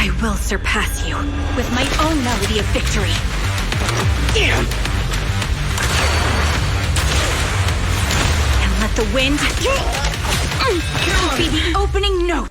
I will surpass you with my own melody of victory. And let the wind be the opening note.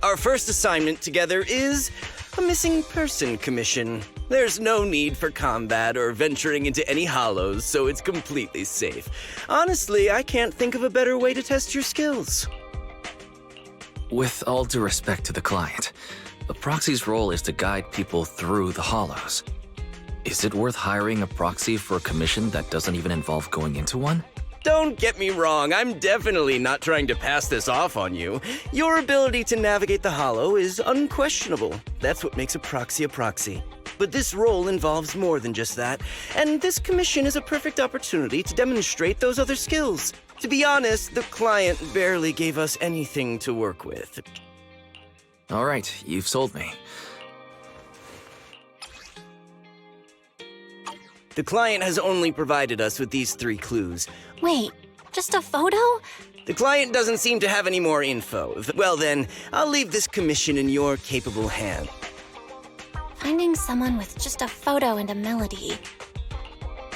Our first assignment together is a missing person commission. There's no need for combat or venturing into any hollows, so it's completely safe. Honestly, I can't think of a better way to test your skills. With all due respect to the client, the proxy's role is to guide people through the hollows. Is it worth hiring a proxy for a commission that doesn't even involve going into one? Don't get me wrong, I'm definitely not trying to pass this off on you. Your ability to navigate the hollow is unquestionable. That's what makes a proxy. But this role involves more than just that, and this commission is a perfect opportunity to demonstrate those other skills. To be honest, the client barely gave us anything to work with. All right, you've sold me. The client has only provided us with these 3 clues. Wait, just a photo? The client doesn't seem to have any more info. Well then, I'll leave this commission in your capable hand. Finding someone with just a photo and a melody.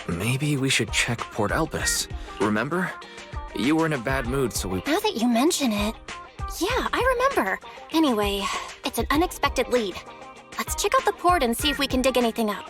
Maybe we should check Port Elpis. Remember? You were in a bad mood, so we... Now that you mention it, yeah, I remember. Anyway, it's an unexpected lead. Let's check out the port and see if we can dig anything up.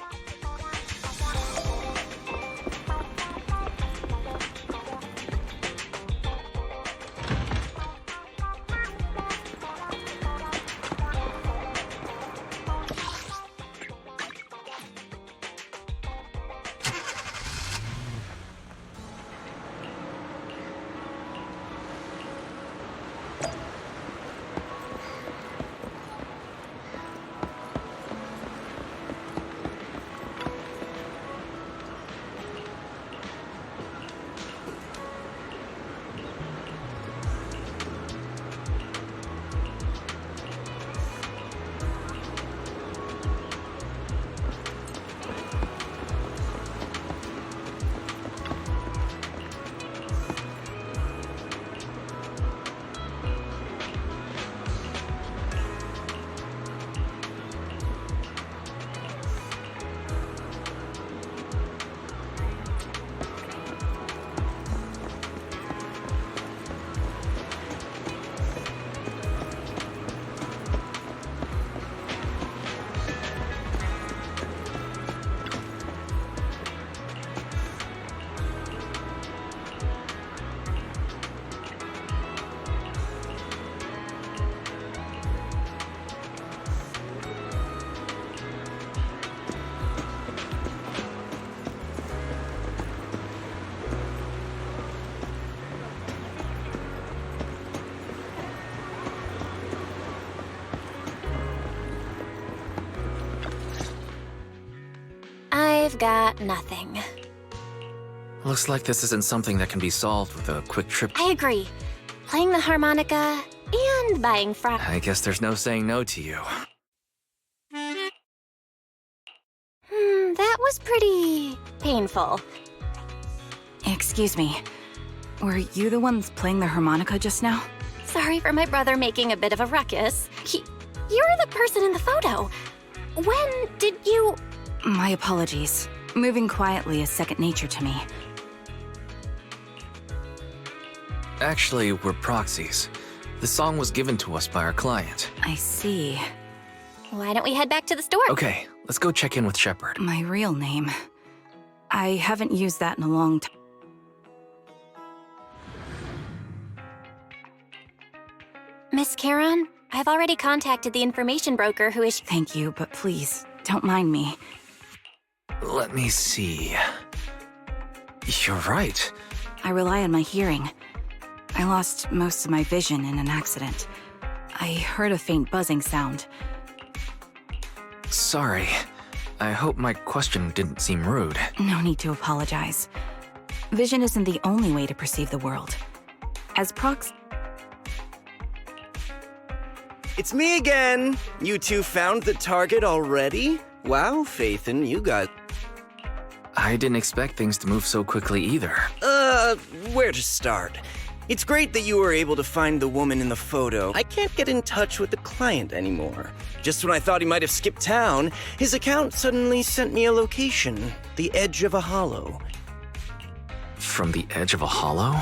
I've got nothing. Looks like this isn't something that can be solved with a quick trip. I agree. Playing the harmonica and buying I guess there's no saying no to you. That was pretty painful. Excuse me. Were you the ones playing the harmonica just now? Sorry for my brother making a bit of a ruckus. You're the person in the photo. When did you... My apologies. Moving quietly is second nature to me. Actually, we're proxies. The song was given to us by our client. I see. Why don't we head back to the store? Okay, let's go check in with Shepard. My real name. I haven't used that in a long time. Miss Charon, I've already contacted the information broker who is... Thank you, but please, don't mind me. Let me see. You're right. I rely on my hearing. I lost most of my vision in an accident. I heard a faint buzzing sound. Sorry. I hope my question didn't seem rude. No need to apologize. Vision isn't the only way to perceive the world. As Proxy... It's me again! You two found the target already? Wow, Faithin, you got... I didn't expect things to move so quickly either. Where to start? It's great that you were able to find the woman in the photo. I can't get in touch with the client anymore. Just when I thought he might have skipped town, his account suddenly sent me a location. The edge of a hollow. From the edge of a hollow?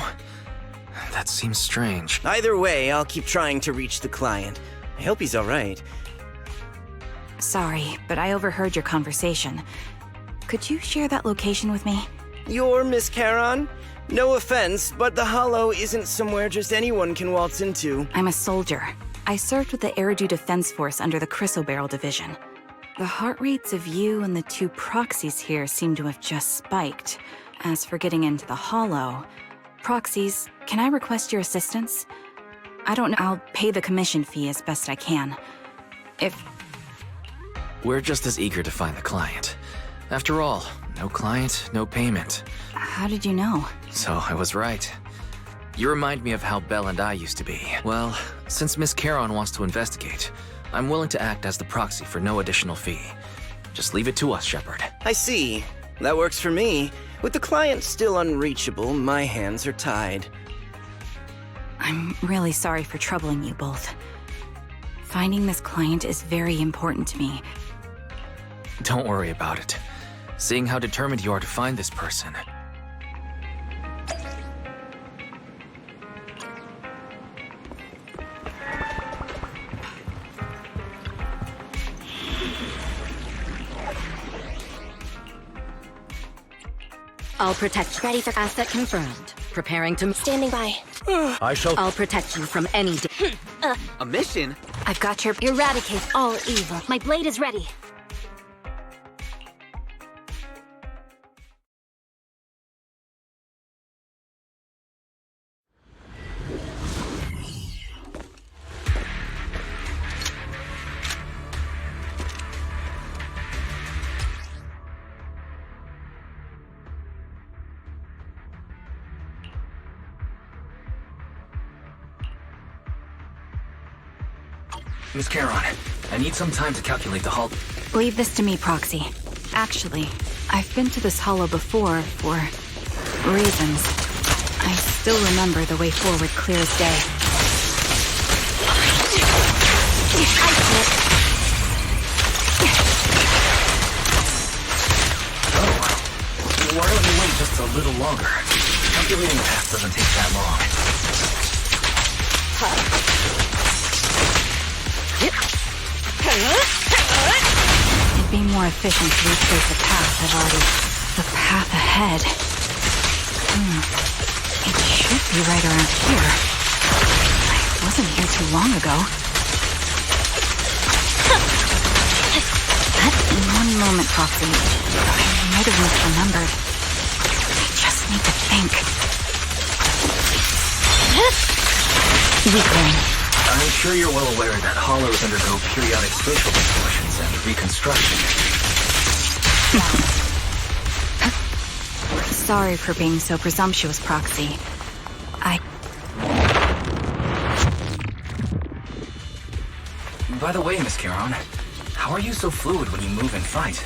That seems strange. Either way, I'll keep trying to reach the client. I hope he's alright. Sorry, but I overheard your conversation. Could you share that location with me? You're Miss Charon? No offense, but the hollow isn't somewhere just anyone can waltz into. I'm a soldier. I served with the Eridu Defense Force under the Chrysoberyl Division. The heart rates of you and the two proxies here seem to have just spiked. As for getting into the hollow... Proxies, can I request your assistance? I don't know. I'll pay the commission fee as best I can. If... We're just as eager to find the client. After all, no client, no payment. How did you know? So I was right. You remind me of how Belle and I used to be. Well, since Miss Charon wants to investigate, I'm willing to act as the proxy for no additional fee. Just leave it to us, Shepard. I see. That works for me. With the client still unreachable, my hands are tied. I'm really sorry for troubling you both. Finding this client is very important to me. Don't worry about it. Seeing how determined you are to find this person. I'll protect you. Ready for... Asset confirmed. Preparing to... Standing by. I'll protect you from any... A mission? I've got your... Eradicate all evil. My blade is ready. Miss Charon, I need some time to calculate the hull. Leave this to me, Proxy. Actually, I've been to this hollow before for... reasons. I still remember the way forward clear as day. Oh. Why don't you wait just a little longer? Calculating the path doesn't take that long. It'd be more efficient to retrace the path I've already... The path ahead. It should be right around here. I wasn't here too long ago. One moment, Proxy. I might have misremembered. I just need to think. Weakling. I'm sure you're well aware that hollows undergo periodic spatial distortions and reconstruction. Sorry for being so presumptuous, Proxy. By the way, Miss Charon, how are you so fluid when you move and fight?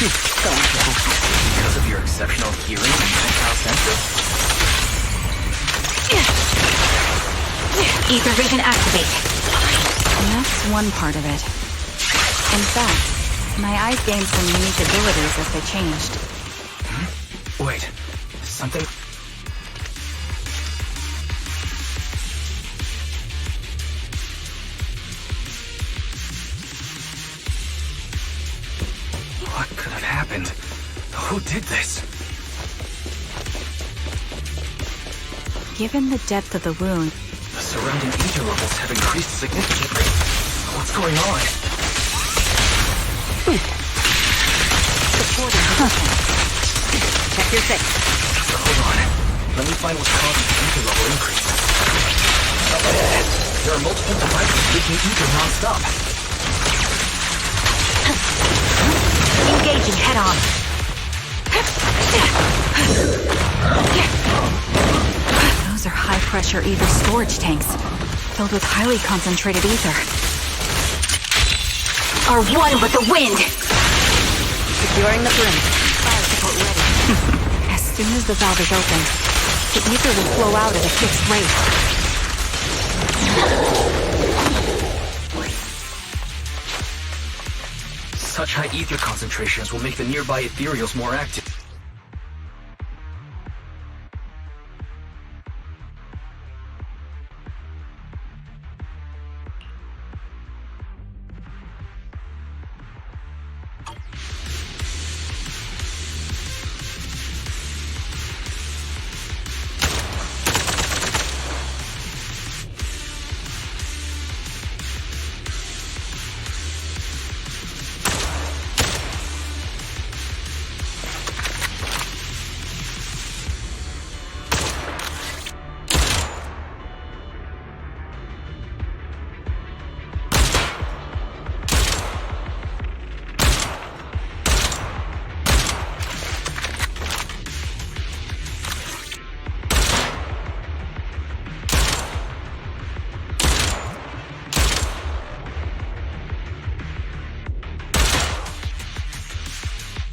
Because of your exceptional hearing and tactile senses? Ether vision activate. And that's one part of it. In fact, my eyes gained some unique abilities as they changed. Wait, something... happened? Who did this? Given the depth of the wound, The surrounding ether levels have increased significantly. What's going on? Check your six. Hold on. Let me find what's causing the ether level increase. Up ahead, there are multiple devices leaking ether non-stop. Engaging head on. those are high-pressure ether storage tanks, filled with highly concentrated ether. Are one with the wind. Securing the perimeter. Fire support ready. As soon as the valve is opened, the ether will flow out at a fixed rate. Such high ether concentrations will make the nearby Ethereals more active.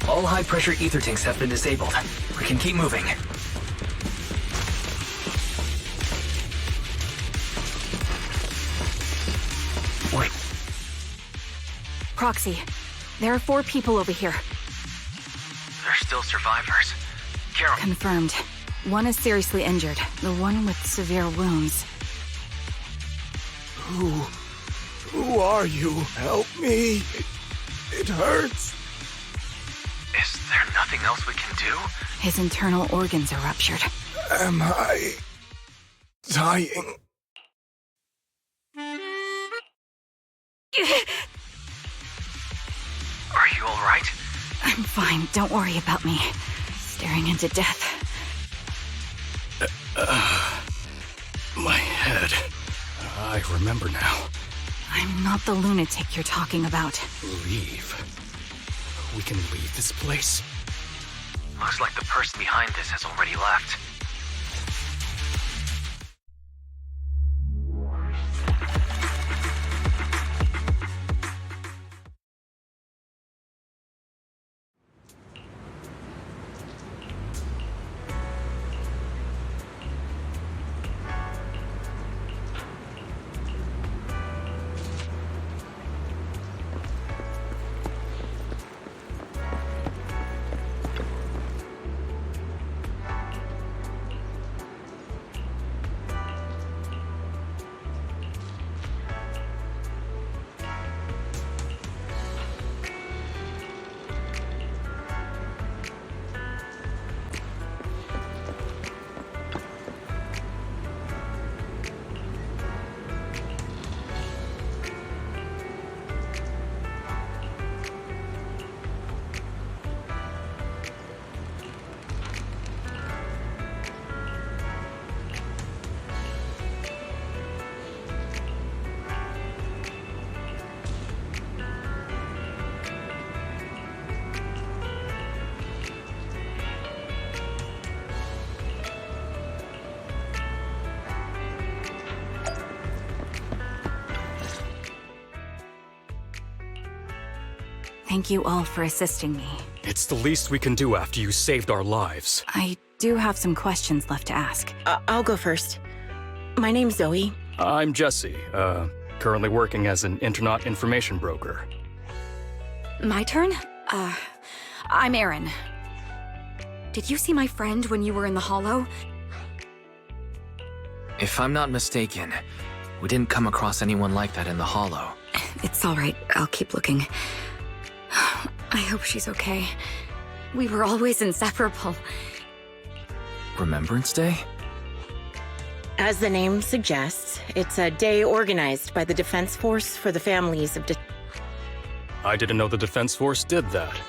All high-pressure ether tanks have been disabled. We can keep moving. Wait. Proxy, there are 4 people over here. They're still survivors. Carol. Confirmed. One is seriously injured, the one with severe wounds. Who are you? Help me. It hurts. Is there nothing else we can do? His internal organs are ruptured. Am I dying? Are you alright? I'm fine, don't worry about me. Staring into death. My head. I remember now. I'm not the lunatic you're talking about. Leave. We can leave this place. Looks like the person behind this has already left. Thank you all for assisting me. It's the least we can do after you saved our lives. I do have some questions left to ask. I'll go first. My name's Zoe. I'm Jesse, currently working as an internet information broker. My turn? I'm Erin. Did you see my friend when you were in the Hollow? If I'm not mistaken, we didn't come across anyone like that in the Hollow. It's all right. I'll keep looking. I hope she's okay. We were always inseparable. Remembrance Day? As the name suggests, it's a day organized by the Defense Force for the families of I didn't know the Defense Force did that.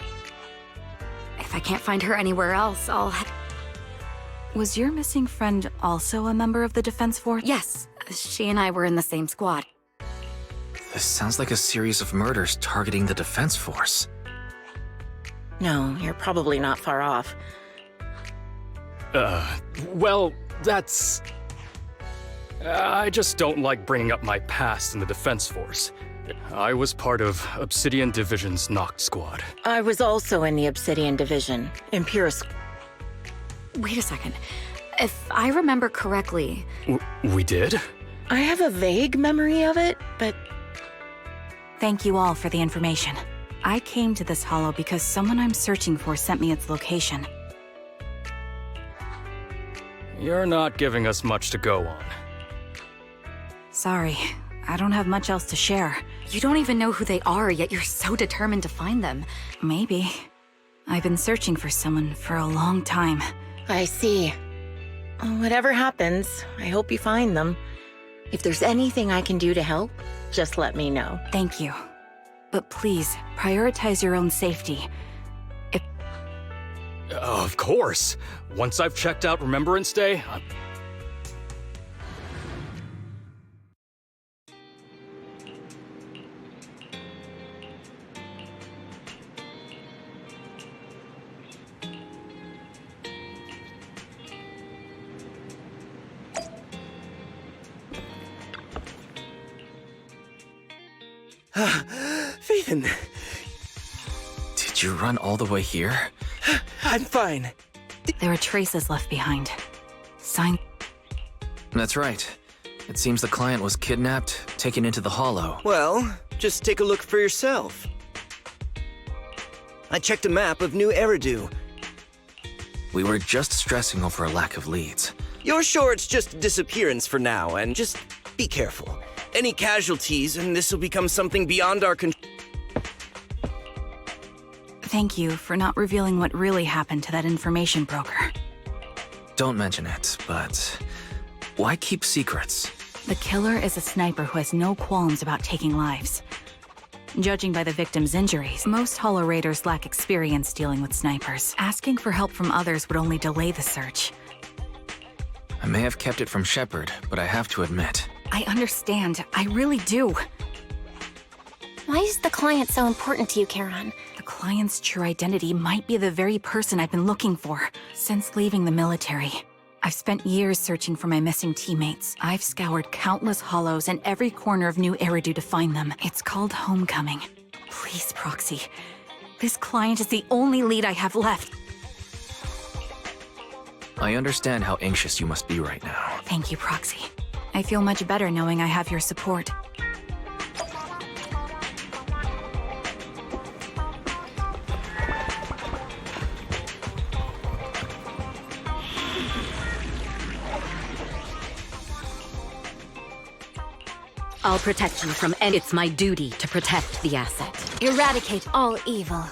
If I can't find her anywhere else, I'll... Was your missing friend also a member of the Defense Force? Yes, she and I were in the same squad. This sounds like a series of murders targeting the Defense Force. No, you're probably not far off. Well, that's... I just don't like bringing up my past in the Defense Force. I was part of Obsidian Division's Noct Squad. I was also in the Obsidian Division, Empirus. Wait a second. If I remember correctly... We did? I have a vague memory of it, but Thank you all for the information. I came to this hollow because someone I'm searching for sent me its location. You're not giving us much to go on. Sorry, I don't have much else to share. You don't even know who they are, yet you're so determined to find them. Maybe. I've been searching for someone for a long time. I see. Whatever happens, I hope you find them. If there's anything I can do to help, just let me know. Thank you. But please, prioritize your own safety. Of course. Once I've checked out Remembrance Day, Phaethon, Did you run all the way here? I'm fine. There are traces left behind. Sign. That's right. It seems the client was kidnapped, taken into the Hollow. Well, just take a look for yourself. I checked a map of New Eridu. We were just stressing over a lack of leads. You're sure it's just a disappearance for now, and just be careful. Any casualties, and this will become something beyond our control. Thank you for not revealing what really happened to that information broker. Don't mention it, but why keep secrets? The killer is a sniper who has no qualms about taking lives. Judging by the victim's injuries, most Hollow Raiders lack experience dealing with snipers. Asking for help from others would only delay the search. I may have kept it from Shepard, but I have to admit. I understand. I really do. Why is the client so important to you, Charon? The client's true identity might be the very person I've been looking for since leaving the military. I've spent years searching for my missing teammates. I've scoured countless hollows and every corner of New Eridu to find them. It's called Homecoming. Please, Proxy. This client is the only lead I have left. I understand how anxious you must be right now. Thank you, Proxy. I feel much better knowing I have your support. I'll protect you from any... It's my duty to protect the asset. Eradicate all evil.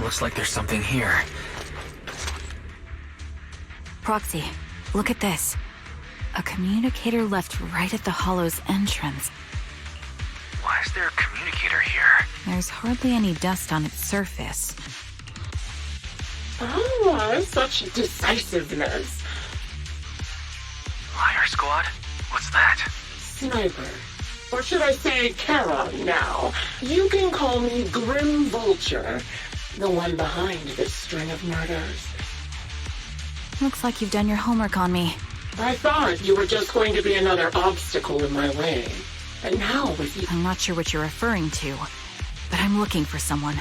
Looks like there's something here. Proxy, look at this. A communicator left right at the Hollow's entrance. Why is there a communicator here? There's hardly any dust on its surface. Oh, such decisiveness. Liar Squad? What's that? Sniper. Or should I say Charon now? You can call me Grim Vulture, the one behind this string of murders. Looks like you've done your homework on me. I thought you were just going to be another obstacle in my way. And now with you... I'm not sure what you're referring to, but I'm looking for someone.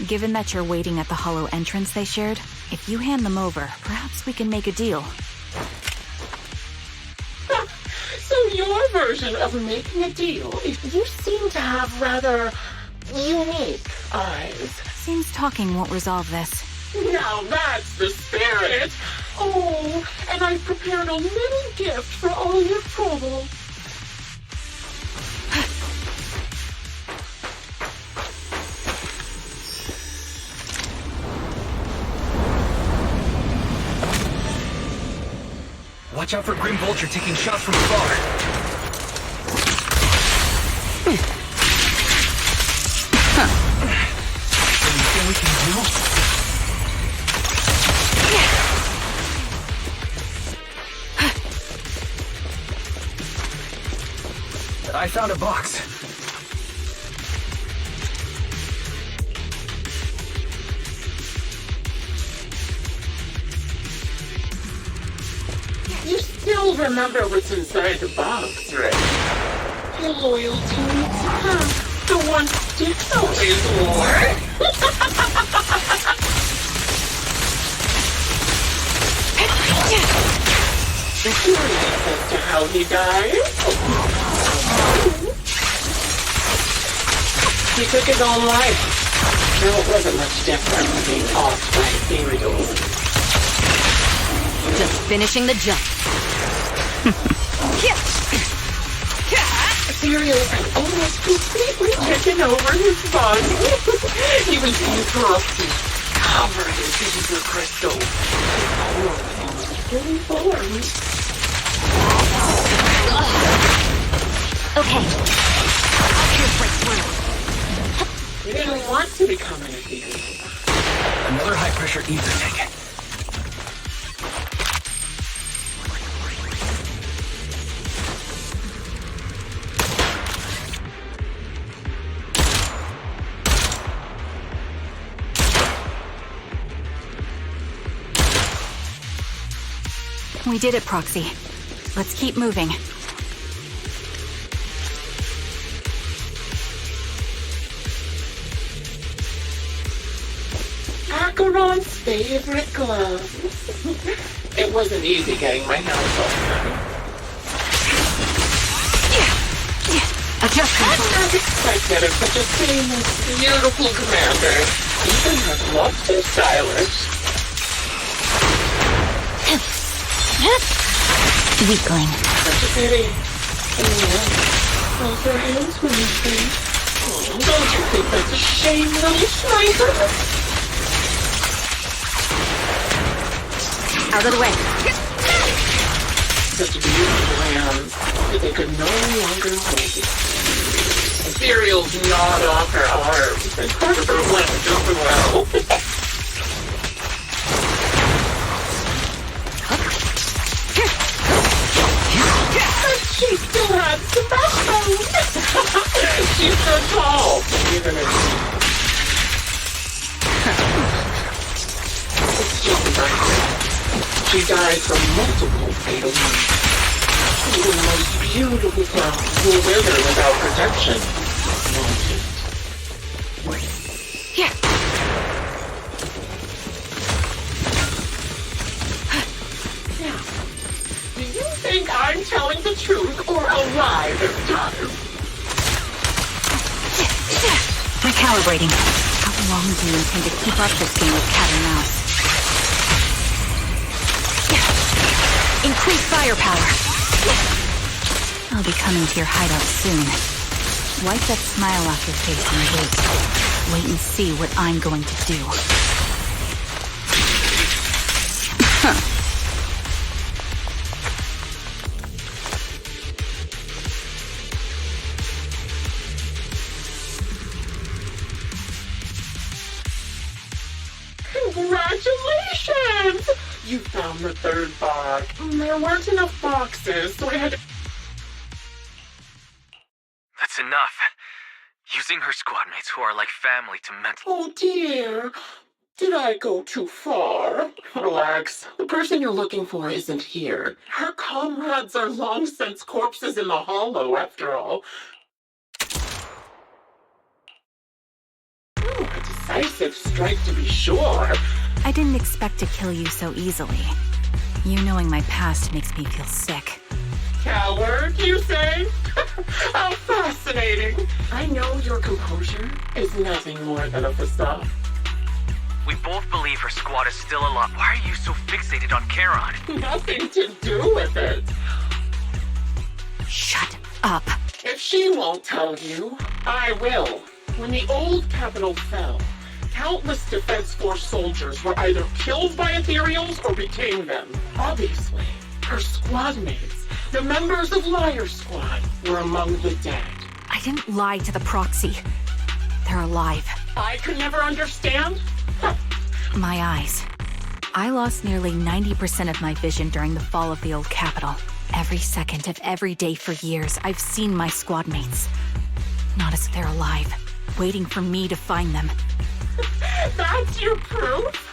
Given that you're waiting at the Hollow entrance they shared, if you hand them over, perhaps we can make a deal. So your version of making a deal is you seem to have rather unique eyes. Seems talking won't resolve this. Now that's the spirit. Oh, and I've prepared a little gift for all your trouble. Watch out for Grim Vulture taking shots from afar. Anything we can do? I found a box. You still remember what's inside the box, right? Your loyalty meets half. The one Dick always wore. Curious as to how he died? He took his own life. No, it wasn't much different from being off by Ethereals. Just finishing the jump. Ethereals had almost completely taken over his body. He was being corrupted, covered in pieces of crystal. All of him was fully formed. Okay. I'll just break through. You didn't want to become an Ethereal. Another high-pressure ether tank. We did it, Proxy. Let's keep moving. Acheron's favorite glove. It wasn't easy getting my hands on them. As expected of such a famous, beautiful commander. Even her gloves are stylish. Weakling. Such a pity. Both her hands were missing. Oh, don't you think that's a shame, little sniper? Out of the way. Such beautiful hands that they could no longer hold it. Ethereals gnawed off her arms, and part of her went jumping well. She still had some backbone. She's so tall, even if it's just like she died from multiple fatal wounds. Even the most beautiful flowers will wither without protection. Yeah. Now, do you think I'm telling the truth or a lie this time? Recalibrating. How long do you intend to keep up this game of cat and mouse? Increase firepower. I'll be coming to your hideout soon. Wipe that smile off your face and wait. Wait and see what I'm going to do. Congratulations! You found the third box. There weren't enough boxes, so I had to... That's enough. Using her squad mates who are like family to mental. Oh dear. Did I go too far? Relax. The person you're looking for isn't here. Her comrades are long since corpses in the hollow, after all. Oh, a decisive strike to be sure. I didn't expect to kill you so easily. You knowing my past makes me feel sick. Coward, you say? How fascinating. I know your composure is nothing more than a facade. We both believe her squad is still alive. Why are you so fixated on Charon? Nothing to do with it. Shut up. If she won't tell you, I will. When the old capital fell, countless Defense Force soldiers were either killed by Ethereals or became them. Obviously, her squad mates, the members of Liar Squad, were among the dead. I didn't lie to the Proxy. They're alive. I could never understand? My eyes. I lost nearly 90% of my vision during the fall of the old capital. Every second of every day for years, I've seen my squad mates. Not as if they're alive, waiting for me to find them. That's your proof?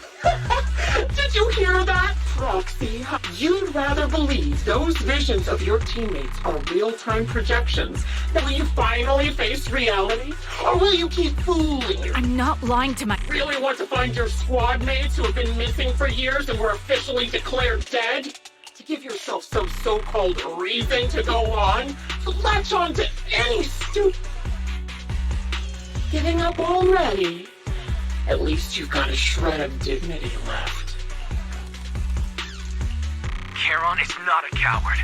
Did you hear that, Proxy? You'd rather believe those visions of your teammates are real-time projections than will you finally face reality? Or will you keep fooling yourself? I'm not lying to my— Really want to find your squad mates who have been missing for years and were officially declared dead? To give yourself some so-called reason to go on? To latch on to any Giving up already? At least you've got a shred of dignity left. Charon is not a coward.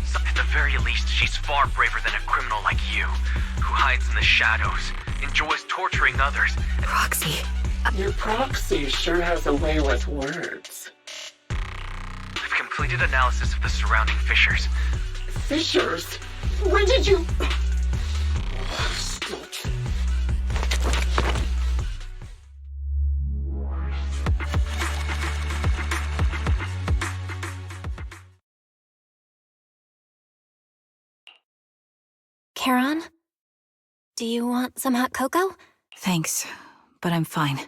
So at the very least, she's far braver than a criminal like you, who hides in the shadows, enjoys torturing others. Proxy. Your Proxy sure has a way with words. I've completed analysis of the surrounding fissures. Fissures? When did you... Charon? Do you want some hot cocoa? Thanks, but I'm fine.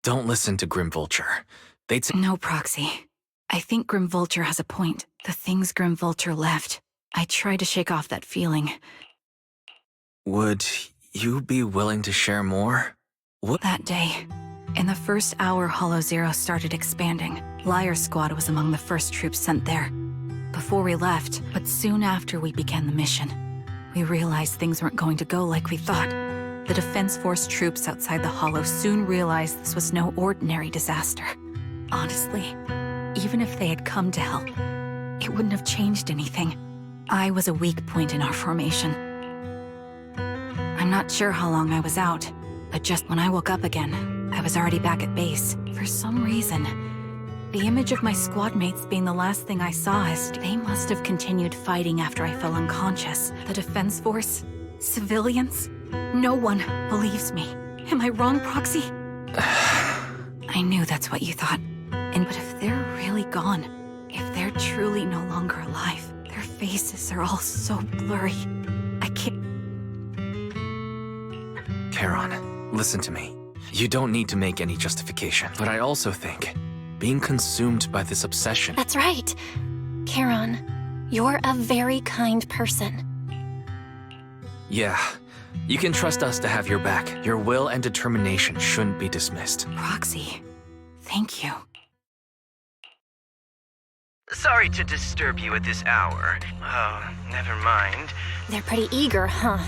Don't listen to Grim Vulture. They'd say— No, Proxy. I think Grim Vulture has a point. The things Grim Vulture left. I tried to shake off that feeling. Would you be willing to share more? What? That day, in the first hour Hollow Zero started expanding, Liar Squad was among the first troops sent there. Before we left, but soon after we began the mission, we realized things weren't going to go like we thought. The Defense Force troops outside the Hollow soon realized this was no ordinary disaster. Honestly, even if they had come to help, it wouldn't have changed anything. I was a weak point in our formation. I'm not sure how long I was out, but just when I woke up again, I was already back at base. For some reason, the image of my squad mates being the last thing I saw is they must have continued fighting after I fell unconscious. The Defense Force? Civilians? No one believes me. Am I wrong, Proxy? I knew that's what you thought. But if they're really gone, if they're truly no longer alive, their faces are all so blurry. I can't... Charon, listen to me. You don't need to make any justification. But I also think being consumed by this obsession— That's right. Charon, you're a very kind person. Yeah. You can trust us to have your back. Your will and determination shouldn't be dismissed. Proxy, thank you. Sorry to disturb you at this hour. Oh, never mind. They're pretty eager, huh?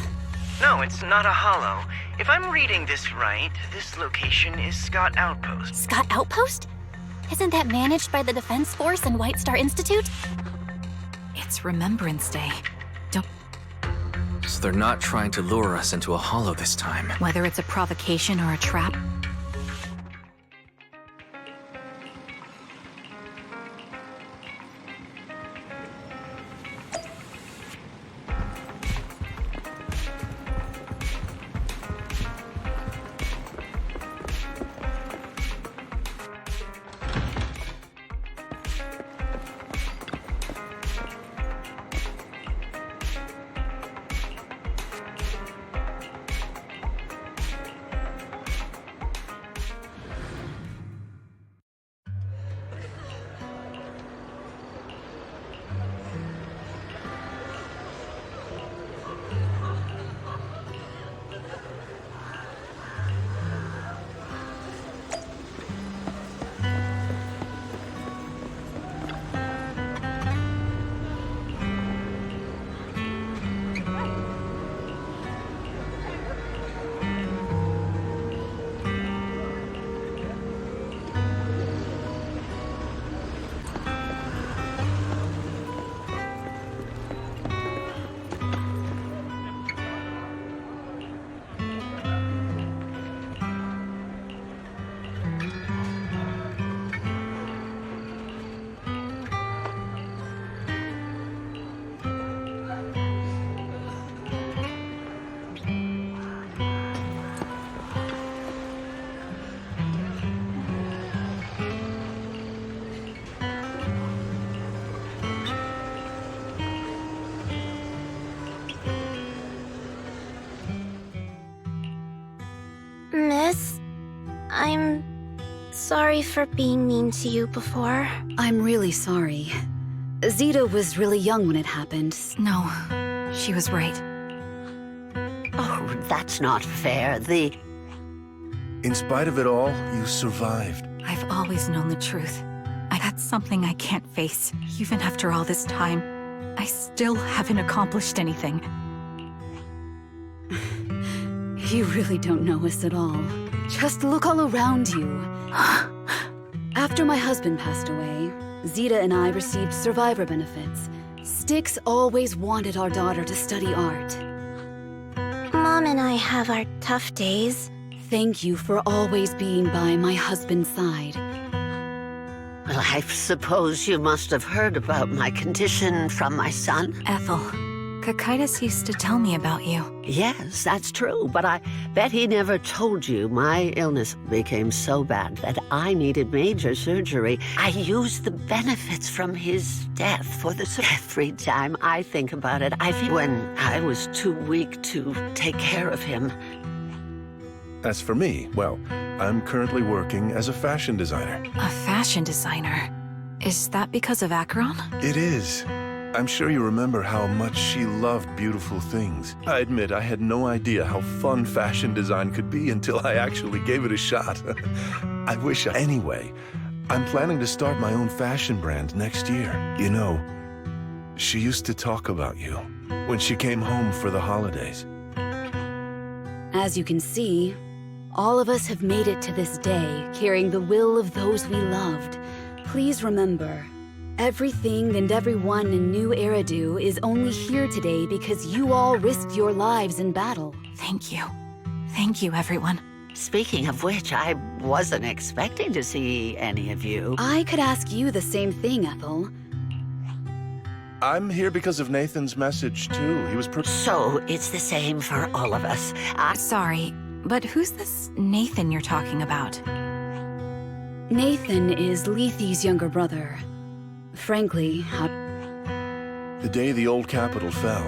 No, it's not a hollow. If I'm reading this right, this location is Scott Outpost. Scott Outpost? Isn't that managed by the Defense Force and White Star Institute? It's Remembrance Day. Don't... So they're not trying to lure us into a hollow this time. Whether it's a provocation or a trap, sorry for being mean to you before. I'm really sorry. Zeta was really young when it happened. No, she was right. Oh, that's not fair. In spite of it all, you survived. I've always known the truth. That's something I can't face. Even after all this time, I still haven't accomplished anything. You really don't know us at all. Just look all around you. After my husband passed away, Zeta and I received survivor benefits. Styx always wanted our daughter to study art. Mom and I have our tough days. Thank you for always being by my husband's side. Well, I suppose you must have heard about my condition from my son. Ethel, Cocytus used to tell me about you. Yes, that's true, but I bet he never told you my illness became so bad that I needed major surgery. I used the benefits from his death for the every time I think about it, I feel when I was too weak to take care of him. As for me, well, I'm currently working as a fashion designer. A fashion designer? Is that because of Acheron? It is. I'm sure you remember how much she loved beautiful things. I admit I had no idea how fun fashion design could be until I actually gave it a shot. I wish anyway, I'm planning to start my own fashion brand next year. You know, she used to talk about you when she came home for the holidays. As you can see, all of us have made it to this day, carrying the will of those we loved. Please remember, everything and everyone in New Eridu is only here today because you all risked your lives in battle. Thank you. Thank you, everyone. Speaking of which, I wasn't expecting to see any of you. I could ask you the same thing, Ethel. I'm here because of Nathan's message, too. He was So, it's the same for all of us. Sorry, but who's this Nathan you're talking about? Nathan is Lethe's younger brother. Frankly, The day the old capital fell,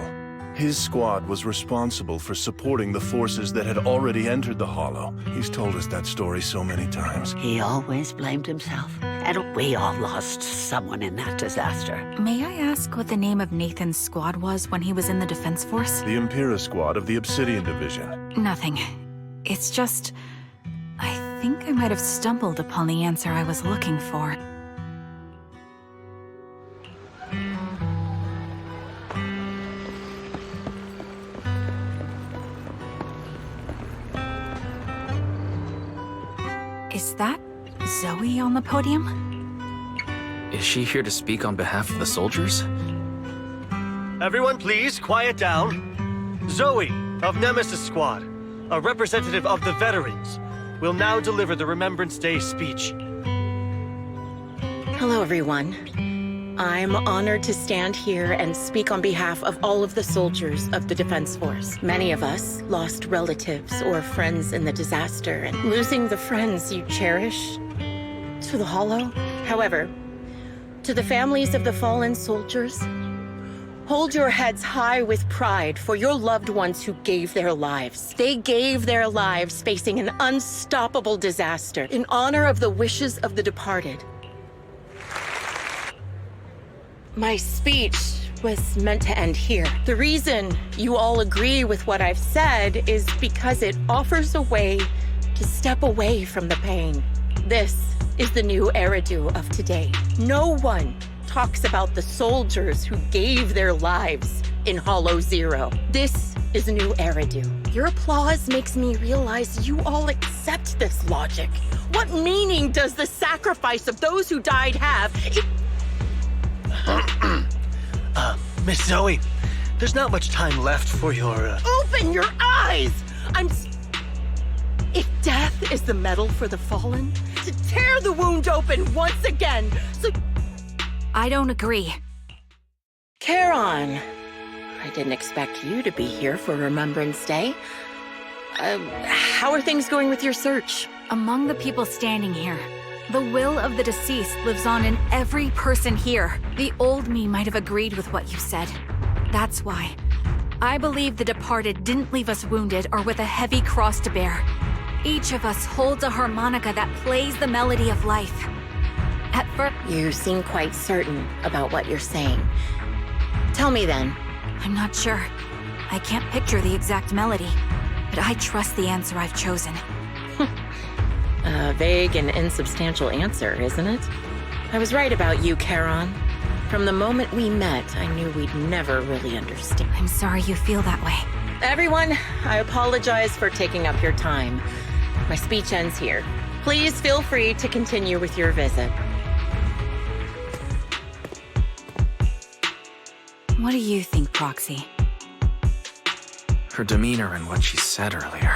his squad was responsible for supporting the forces that had already entered the Hollow. He's told us that story so many times. He always blamed himself, and we all lost someone in that disaster. May I ask what the name of Nathan's squad was when he was in the Defense Force? The Impera squad of the Obsidian Division. Nothing. It's just... I think I might have stumbled upon the answer I was looking for. Is that Zoe on the podium? Is she here to speak on behalf of the soldiers? Everyone please, quiet down. Zoe of Nemesis Squad, a representative of the veterans, will now deliver the Remembrance Day speech. Hello, everyone. I'm honored to stand here and speak on behalf of all of the soldiers of the Defense Force. Many of us lost relatives or friends in the disaster, and losing the friends you cherish to the Hollow. However, to the families of the fallen soldiers, hold your heads high with pride for your loved ones who gave their lives. They gave their lives facing an unstoppable disaster in honor of the wishes of the departed. My speech was meant to end here. The reason you all agree with what I've said is because it offers a way to step away from the pain. This is the new Eridu of today. No one talks about the soldiers who gave their lives in Hollow Zero. This is a new Eridu. Your applause makes me realize you all accept this logic. What meaning does the sacrifice of those who died have? Miss Zoe, there's not much time left for your, Open your eyes! If death is the medal for the fallen, to tear the wound open once again, so... I don't agree. Charon, I didn't expect you to be here for Remembrance Day. How are things going with your search? Among the people standing here, the will of the deceased lives on in every person here. The old me might have agreed with what you said. That's why I believe the departed didn't leave us wounded or with a heavy cross to bear. Each of us holds a harmonica that plays the melody of life. At first, You seem quite certain about what you're saying. Tell me then. I'm not sure. I can't picture the exact melody, but I trust the answer I've chosen. A vague and insubstantial answer, isn't it? I was right about you, Charon. From the moment we met, I knew we'd never really understand. I'm sorry you feel that way. Everyone, I apologize for taking up your time. My speech ends here. Please feel free to continue with your visit. What do you think, Proxy? Her demeanor and what she said earlier.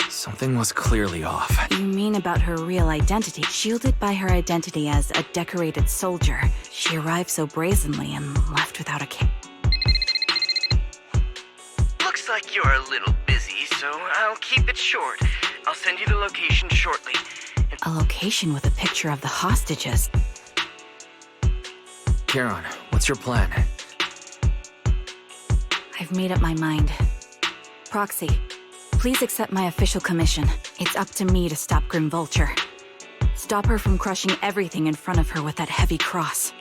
Something was clearly off. You mean about her real identity? Shielded by her identity as a decorated soldier, she arrived so brazenly and left without a kick. Looks like you're a little busy, so I'll keep it short. I'll send you the location shortly. A location with a picture of the hostages. Charon, what's your plan? I've made up my mind. Proxy, please accept my official commission. It's up to me to stop Grim Vulture. Stop her from crushing everything in front of her with that heavy cross.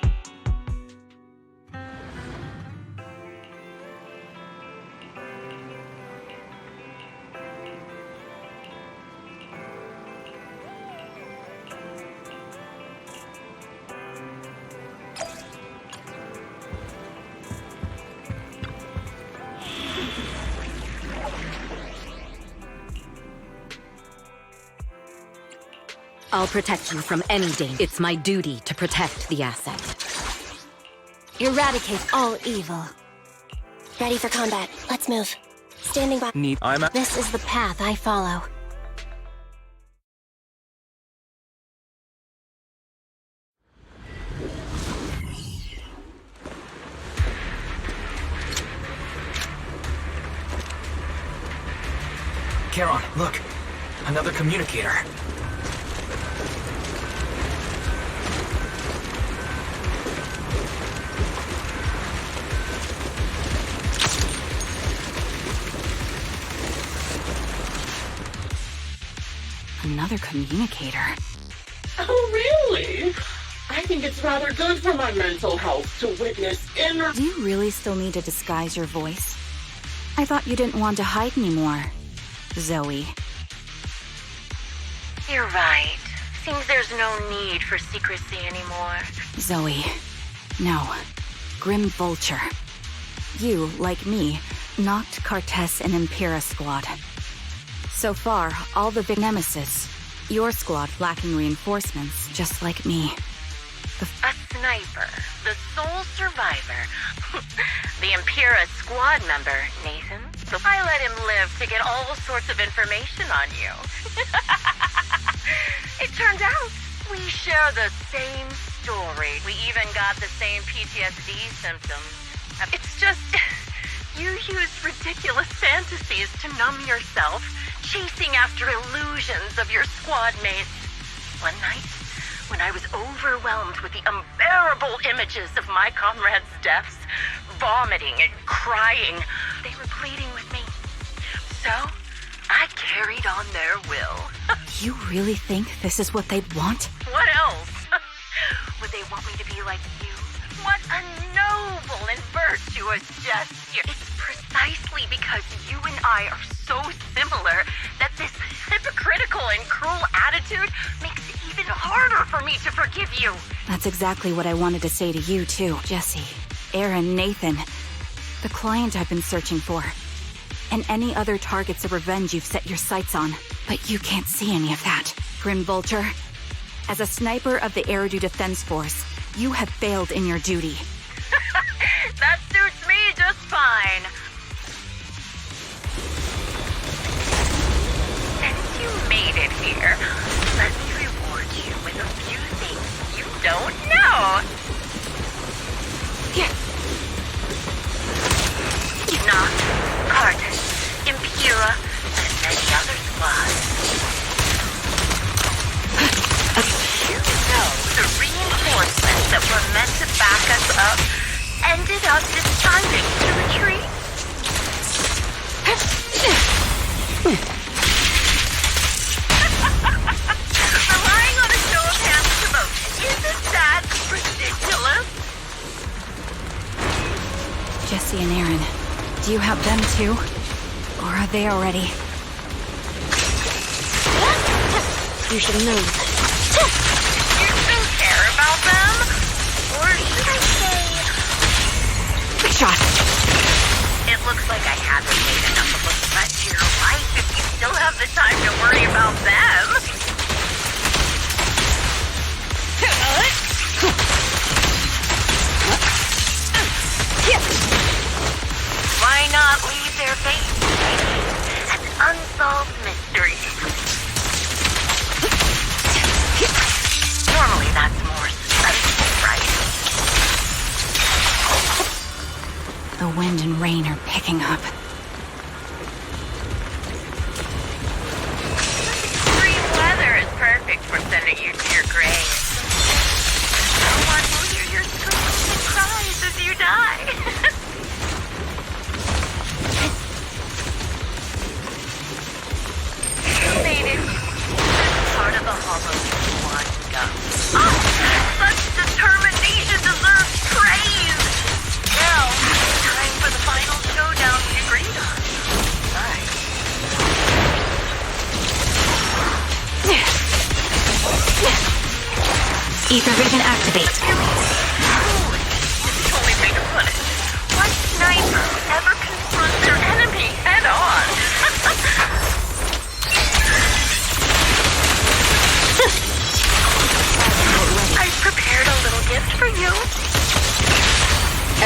I'll protect you from any danger. It's my duty to protect the asset. Eradicate all evil. Ready for combat. Let's move. Standing by. This is the path I follow. Charon, look! Another communicator. Another communicator. Oh, really? I think it's rather good for my mental health to witness inner... Do you really still need to disguise your voice? I thought you didn't want to hide anymore, Zoe. You're right. Seems there's no need for secrecy anymore. Zoe. No. Grim Vulture. You, like me, knocked Cartes and Impera squad. So far, all the big nemesis. Your squad lacking reinforcements, just like me. A sniper. The sole survivor. The Impera squad member, Nathan. So I let him live to get all sorts of information on you. It turned out we share the same story. We even got the same PTSD symptoms. It's just... you use ridiculous fantasies to numb yourself, chasing after illusions of your squad mates. One night, when I was overwhelmed with the unbearable images of my comrades' deaths, vomiting and crying, they were pleading with me. So, I carried on their will. You really think this is what they'd want? What else? Would they want me to be like you? What a noble and virtuous gesture. It's precisely because you and I are so similar that this hypocritical and cruel attitude makes it even harder for me to forgive you. That's exactly what I wanted to say to you, too. Jesse, Aaron, Nathan. The client I've been searching for. And any other targets of revenge you've set your sights on. But you can't see any of that. Grim Vulture, as a sniper of the Eridu Defense Force, you have failed in your duty. That suits me just fine. Since you made it here, let me reward you with a few things you don't know. Noct, Cartes, Impera, and many other squads. You know the reinforcements that were meant to back us up ended up deciding to retreat. Jesse and Aaron, do you have them too? Or are they already... You should know. You still care about them? Or should I say... Quick shot! It looks like I haven't made enough of a threat to your life if you still have the time to worry about them. Why not leave their fate as an unsolved mystery? Normally that's more suspenseful, right? The wind and rain are picking up. Extreme weather is perfect for sending you to your grave. No one will hear your screams and cries as you die. You made it. Part of the hollow one go. Oh, such determination deserves praise. Now, time for the final showdown we agreed on. Right. Ether vision activate. It's the only way to put it. What sniper would ever confront their enemy head on? I prepared a little gift for you.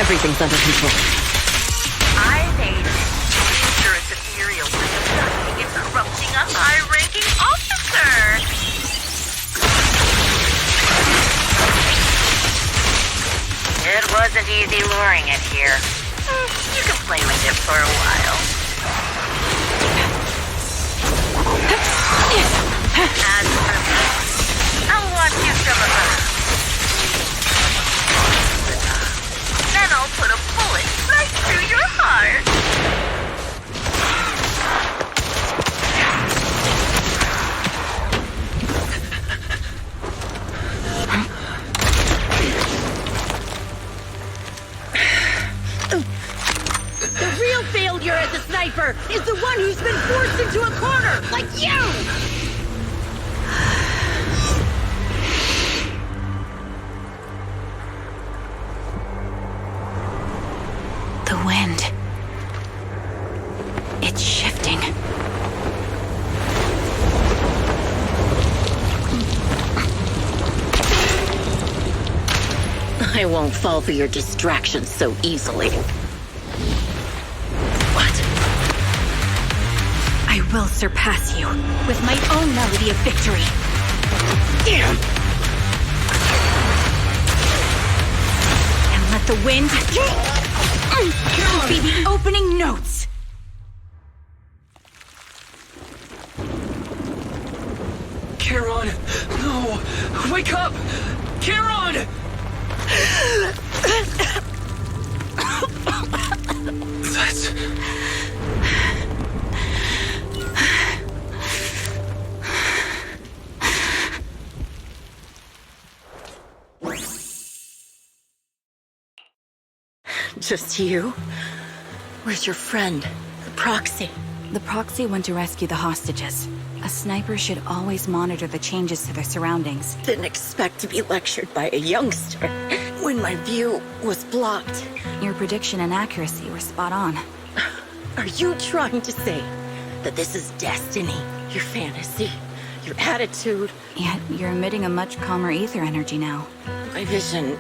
Everything's under control. I made dangerous Ethereals by abducting and corrupting a high-ranking officer. It wasn't easy luring it here. You can play with it for a while. As for me, I'll watch you from above. Then I'll put a bullet right through your heart. The real failure as a sniper is the one who's been forced into a corner, like you! The wind. It's shifting. I won't fall for your distractions so easily. I will surpass you with my own melody of victory. And let the wind be the opening notes. Charon! No! Wake up! Charon! That's... Just you? Where's your friend, the Proxy? The Proxy went to rescue the hostages. A sniper should always monitor the changes to their surroundings. Didn't expect to be lectured by a youngster when my view was blocked. Your prediction and accuracy were spot on. Are you trying to say that this is destiny, your fantasy, your attitude? Yet you're emitting a much calmer ether energy now. My vision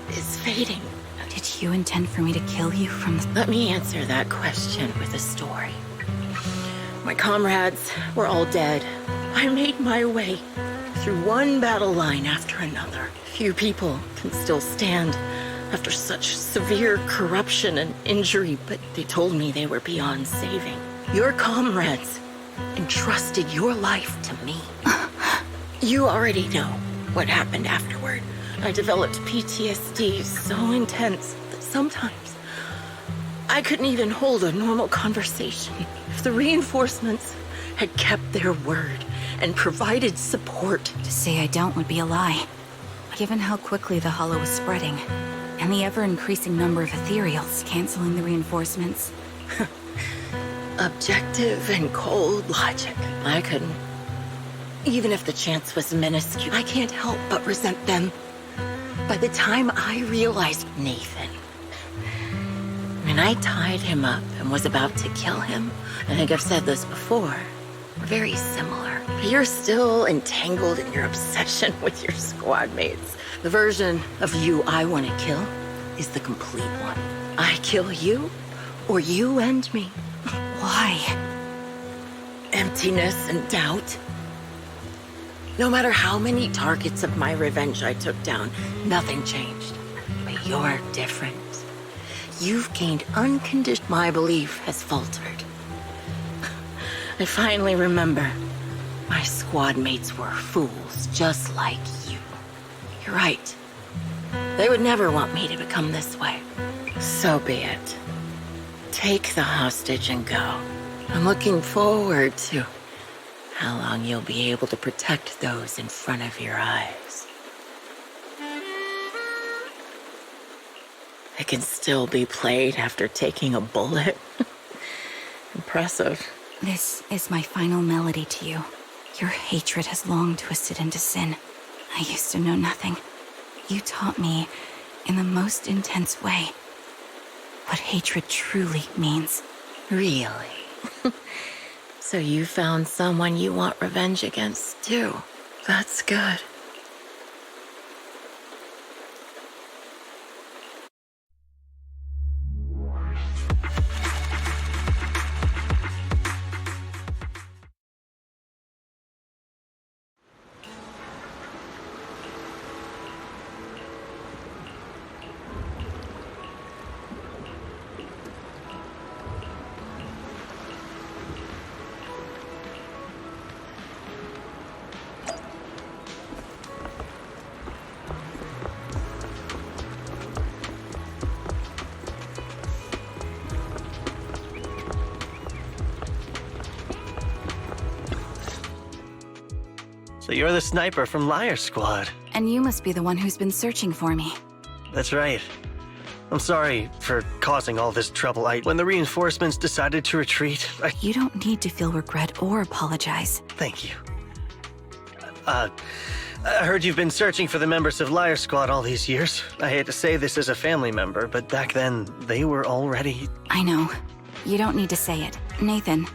is fading. Did you intend for me to kill you from the... Let me answer that question with a story. My comrades were all dead. I made my way through one battle line after another. Few people can still stand after such severe corruption and injury, but they told me they were beyond saving. Your comrades entrusted your life to me. You already know what happened afterward. I developed PTSD so intense that sometimes I couldn't even hold a normal conversation. If the reinforcements had kept their word and provided support... To say I don't would be a lie. Given how quickly the hollow was spreading, and the ever-increasing number of Ethereals canceling the reinforcements. Objective and cold logic. I couldn't. Even if the chance was minuscule, I can't help but resent them. By the time I realized Nathan, when I tied him up and was about to kill him, I think I've said this before, we're very similar. But you're still entangled in your obsession with your squad mates. The version of you I want to kill is the complete one. I kill you, or you end me. Why? Emptiness and doubt. No matter how many targets of my revenge I took down, nothing changed. But you're different. You've gained unconditional. My belief has faltered. I finally remember. My squad mates were fools, just like you. You're right. They would never want me to become this way. So be it. Take the hostage and go. I'm looking forward to how long you'll be able to protect those in front of your eyes. It can still be played after taking a bullet. Impressive. This is my final melody to you. Your hatred has long twisted into sin. I used to know nothing. You taught me, in the most intense way, what hatred truly means. Really? So you found someone you want revenge against, too. That's good. So you're the sniper from Liar Squad. And you must be the one who's been searching for me. That's right. I'm sorry for causing all this trouble. When the reinforcements decided to retreat, You don't need to feel regret or apologize. Thank you. I heard you've been searching for the members of Liar Squad all these years. I hate to say this as a family member, but back then, they were already... I know. You don't need to say it. Nathan,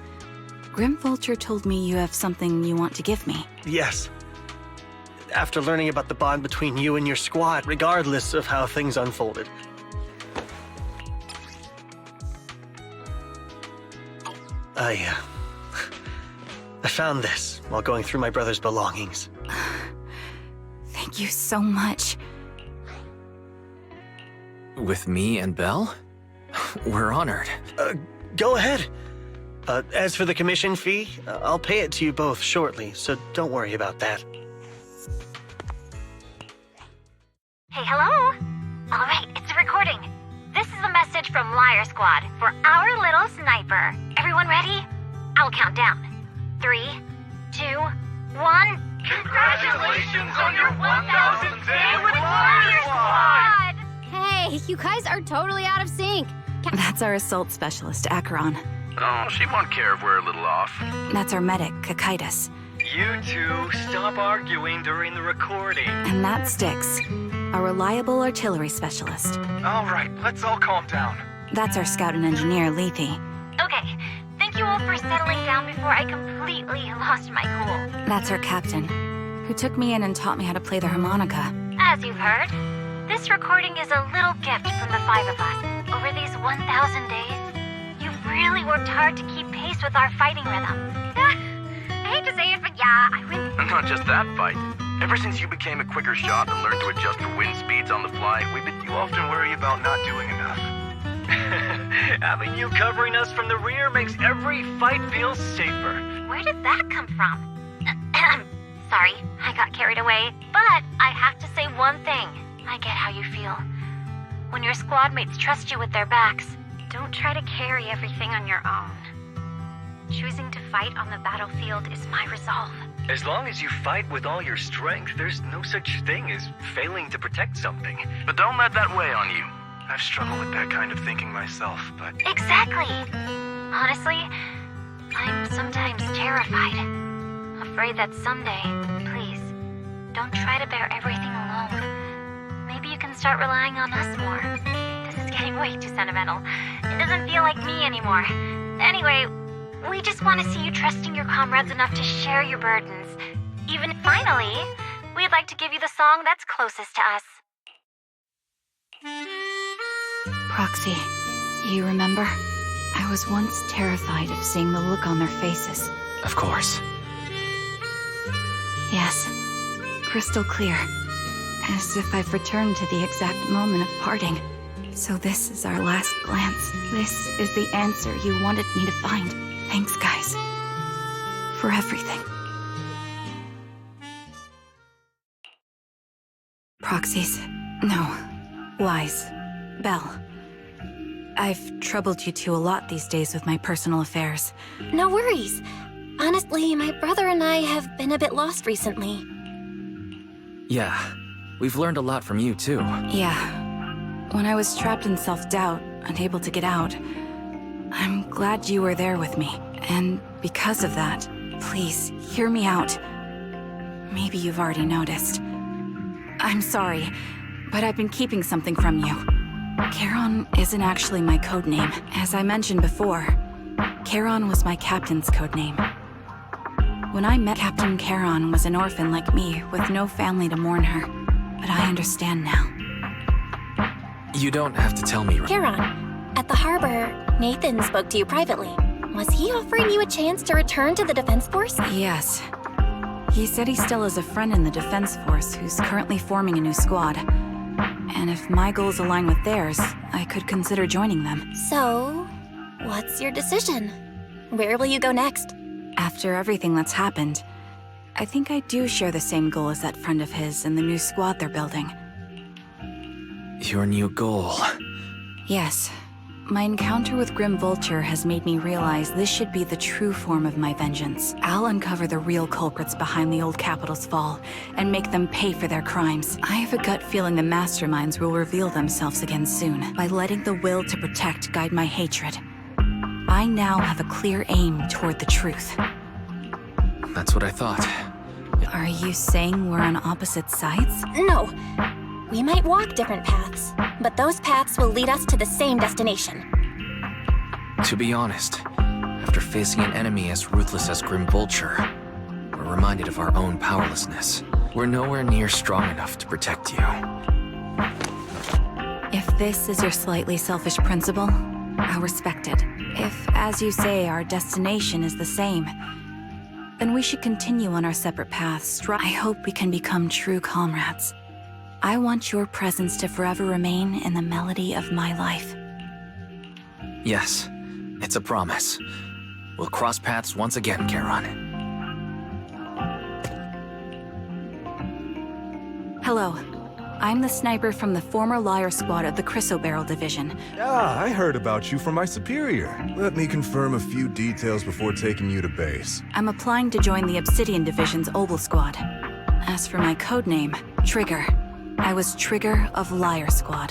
Grim Vulture told me you have something you want to give me. Yes. After learning about the bond between you and your squad, regardless of how things unfolded. I found this while going through my brother's belongings. Thank you so much. With me and Belle? We're honored. Go ahead. As for the commission fee, I'll pay it to you both shortly, so don't worry about that. Hey, hello? All right, it's a recording. This is a message from Liar Squad for our little sniper. Everyone ready? I'll count down. 3, 2, 1. Congratulations on your 1000th day with Liar Squad! Hey, you guys are totally out of sync. That's our assault specialist, Acheron. Oh, she won't care if we're a little off. That's our medic, Kakaitis. You two, stop arguing during the recording. And that's Styx, our reliable artillery specialist. All right, let's all calm down. That's our scout and engineer, Lethe. Okay, thank you all for settling down before I completely lost my cool. That's our captain, who took me in and taught me how to play the harmonica. As you've heard, this recording is a little gift from the 5 of us. Over these 1,000 days, you've really worked hard to keep pace with our fighting rhythm. I hate to say it, but yeah, I win. And not just that fight. Ever since you became a quicker shot and learned to adjust to wind speeds on the fly, you often worry about not doing enough. Having you covering us from the rear makes every fight feel safer. Where did that come from? Sorry, I got carried away. But I have to say one thing. I get how you feel. When your squad mates trust you with their backs, don't try to carry everything on your own. Choosing to fight on the battlefield is my resolve. As long as you fight with all your strength, there's no such thing as failing to protect something. But don't let that weigh on you. I've struggled with that kind of thinking myself, but... Exactly! Honestly, I'm sometimes terrified. Afraid that someday, please, don't try to bear everything alone. Maybe you can start relying on us more. This is getting way too sentimental. It doesn't feel like me anymore. Anyway, we just want to see you trusting your comrades enough to share your burdens. Even finally, we'd like to give you the song that's closest to us. Proxy, you remember? I was once terrified of seeing the look on their faces. Of course. Yes, crystal clear. As if I've returned to the exact moment of parting. So this is our last glance. This is the answer you wanted me to find. Thanks, guys. For everything. Proxies. No. Lies. Belle. I've troubled you two a lot these days with my personal affairs. No worries. Honestly, my brother and I have been a bit lost recently. Yeah, we've learned a lot from you too. Yeah. When I was trapped in self-doubt, unable to get out, I'm glad you were there with me. And because of that, please, hear me out. Maybe you've already noticed. I'm sorry, but I've been keeping something from you. Charon isn't actually my codename. As I mentioned before, Charon was my captain's codename. When I met Captain Charon was an orphan like me, with no family to mourn her. But I understand now. You don't have to tell me. Charon, at the harbor, Nathan spoke to you privately. Was he offering you a chance to return to the Defense Force? Yes. He said he still has a friend in the Defense Force who's currently forming a new squad. And if my goals align with theirs, I could consider joining them. So, what's your decision? Where will you go next? After everything that's happened, I think I do share the same goal as that friend of his in the new squad they're building. Your new goal. Yes. My encounter with Grim Vulture has made me realize this should be the true form of my vengeance. I'll uncover the real culprits behind the old capital's fall and make them pay for their crimes. I have a gut feeling the masterminds will reveal themselves again soon by letting the will to protect guide my hatred. I now have a clear aim toward the truth. That's what I thought. Are you saying we're on opposite sides? No. We might walk different paths, but those paths will lead us to the same destination. To be honest, after facing an enemy as ruthless as Grim Vulture, we're reminded of our own powerlessness. We're nowhere near strong enough to protect you. If this is your slightly selfish principle, I'll respect it. If, as you say, our destination is the same, then we should continue on our separate paths. I hope we can become true comrades. I want your presence to forever remain in the melody of my life. Yes, it's a promise. We'll cross paths once again, Charon. Hello. I'm the sniper from the former Liar Squad of the Chrysoberyl Division. Ah, I heard about you from my superior. Let me confirm a few details before taking you to base. I'm applying to join the Obsidian Division's Obel Squad. As for my codename, Trigger, I was Trigger of Liar Squad.